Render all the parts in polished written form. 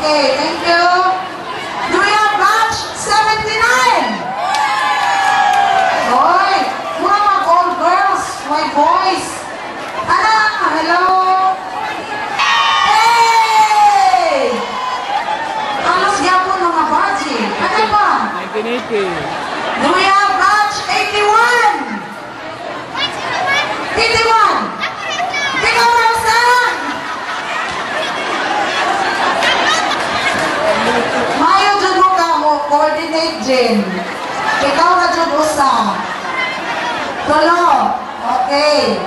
Okay, thank you. Do we have batch 79? Hoy, mura mga old girls, my boys. Anak, hello. Hey! Alos yapon mga baji. Ano ba? 1980. Do we have batch 81? 81! Ikaw na saan? Mayo dyan mo ka mo, coordinate din. Ikaw na dyan usa. Tulo. Okay.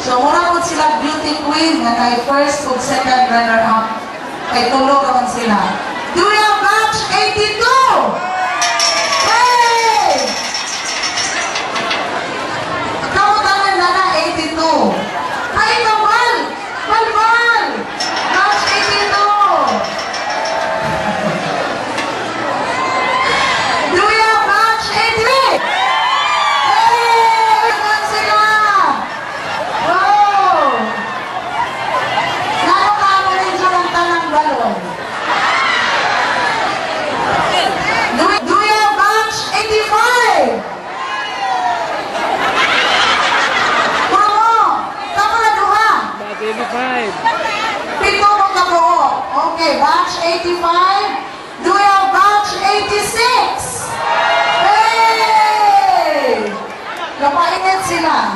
So, muna po sila beauty queen na kay first ug second runner-up. Kay tulo naman sila. Do we have batch 82? Hey! Kamutangan na na 82. Ay, kabal! Balbal! Batch 82. Do we have batch 83? Hey! Naman sila! Wow! Nakakama rin siya ng tanang balon. Do we have batch 85? Mamo! Kamu na duha? Batch 85. Pito mo ka po. Okay, batch 85. Do we have batch 86? Hey! Kapainit sila.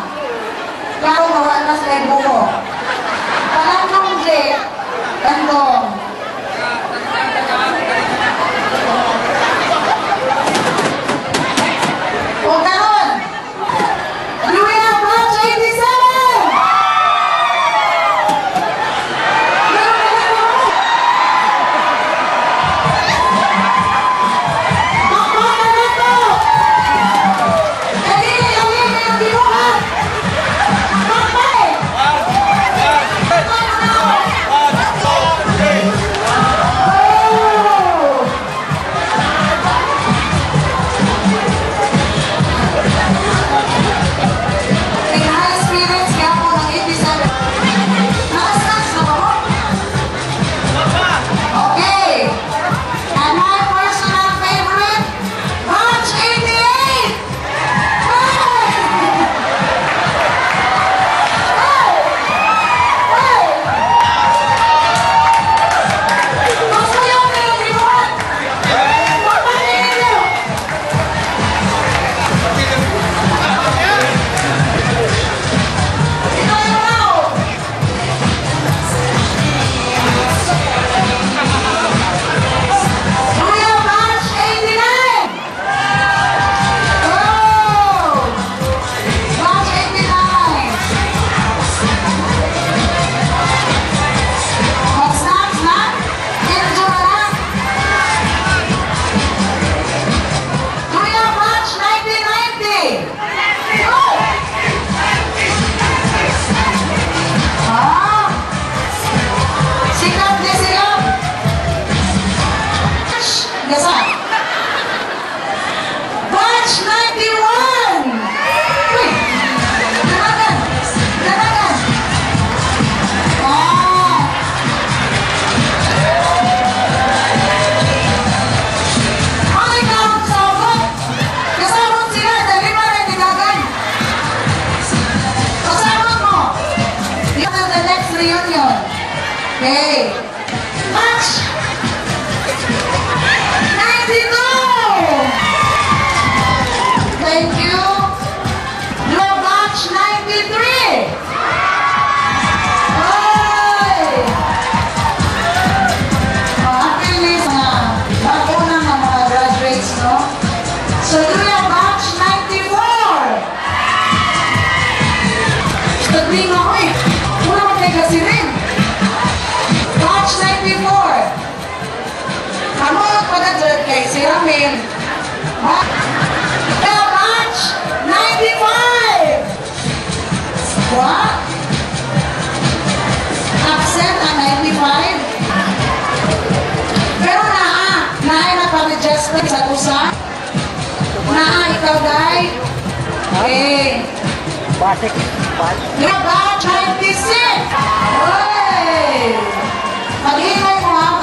Klaro mawala sa ibuho. Palanong Jake. Kandong. O karon. Do we have batch 87? Okay. And my personal favorite, batch 88. Batch 91! Uy! Dalagan! Dalagan! Ah! Ay, kahit sabot! Kasabot sila, dali ba rin nilagan? Kasabot mo! Yun ang the next reunion. Okay. Batch 92! Thank you. Your batch 93. Oy! Actually, bago na ng mga graduates, no? So, do you have batch 94? Stagling ako eh. Wala mo tayo kasi rin. Batch 94. Kamu pag-adjust kay si Ramil. Batch 95! What? Absent ang 95? Pero naa na pa-register sa kusa? Naa, ikaw, Day? Okay. Basic. Batch 96! Oy! Pag-ingay mo ha,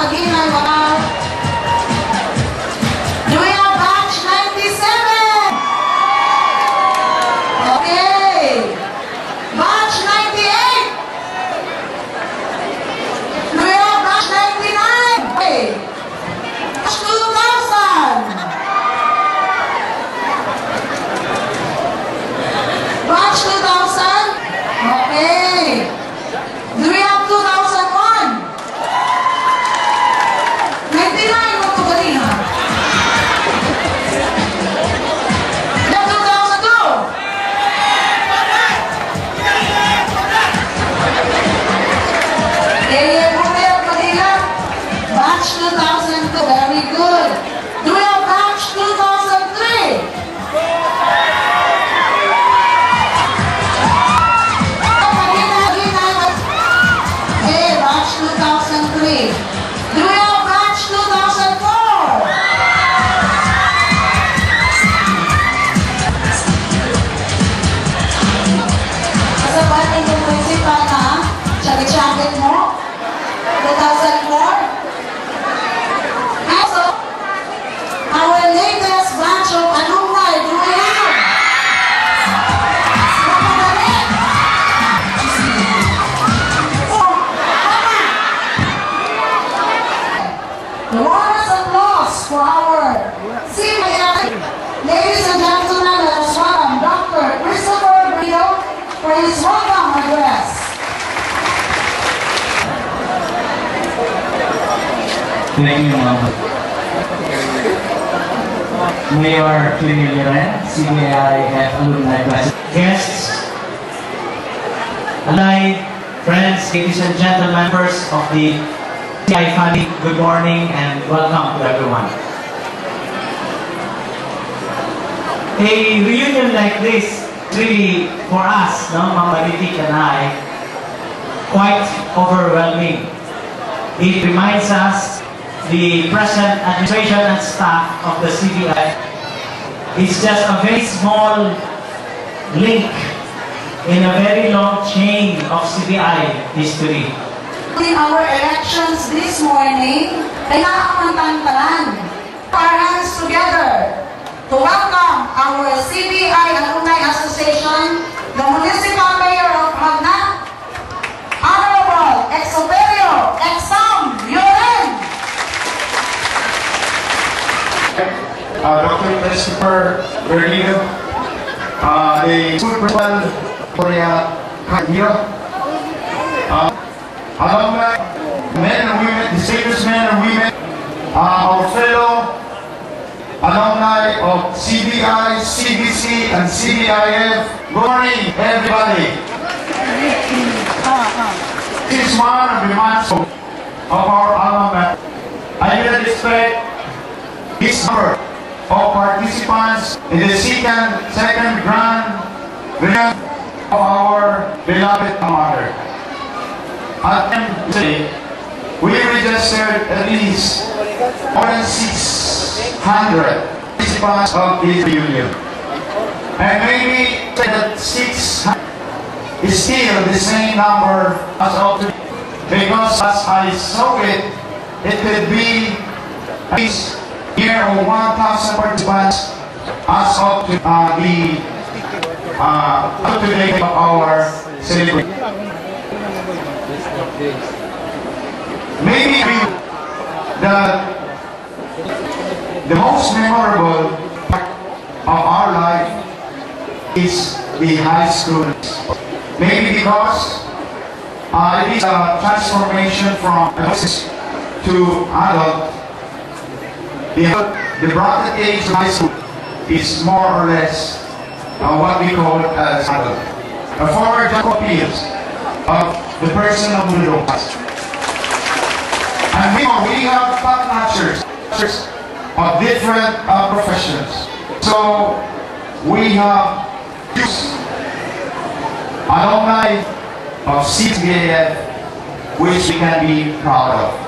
Enormous applause for our CBI. Ladies and gentlemen, let us welcome Dr. Christopher Brio for his welcome address. Thank you, Ma'am. Mayor Cliniliran, CBIF Alumni President, guests, allied, friends, ladies and gentlemen, members of the CBI family, good morning and welcome to everyone. A reunion like this, really, for us, no, Ma'am Maritik and I, quite overwhelming. It reminds us the present administration and staff of the CBI is just a very small link in a very long chain of CBI history. In our elections this morning, kailangan tanan our hands together to welcome our CBI Alumni Association, the Municipal Mayor of Magna, Honorable Exoperio Exam Yuren. Dr. Christopher Bernino, the school principal, Korea Kagyo, alumni, men and women, distinguished men and women, our fellow alumni of CBI, CBC, and CBIF. Good morning, everybody. This is one of the months of our alma mater. I will expect this number of participants in the second grand reunion of our beloved mother. At today, we registered at least more than 600 participants of this reunion. And maybe that 600 is still the same number as of today, because as I saw it, it could be at least near 1,000 participants as of the up to date of our celebration. Maybe the most memorable part of our life is the high school. Maybe because it is a transformation from adolescence to adult. The bracket age of high school is more or less what we call as adult. A former appeals of the person of the middle class. And we have top-notchers of different professions. So we have youth, alumni of CBIF, which we can be proud of.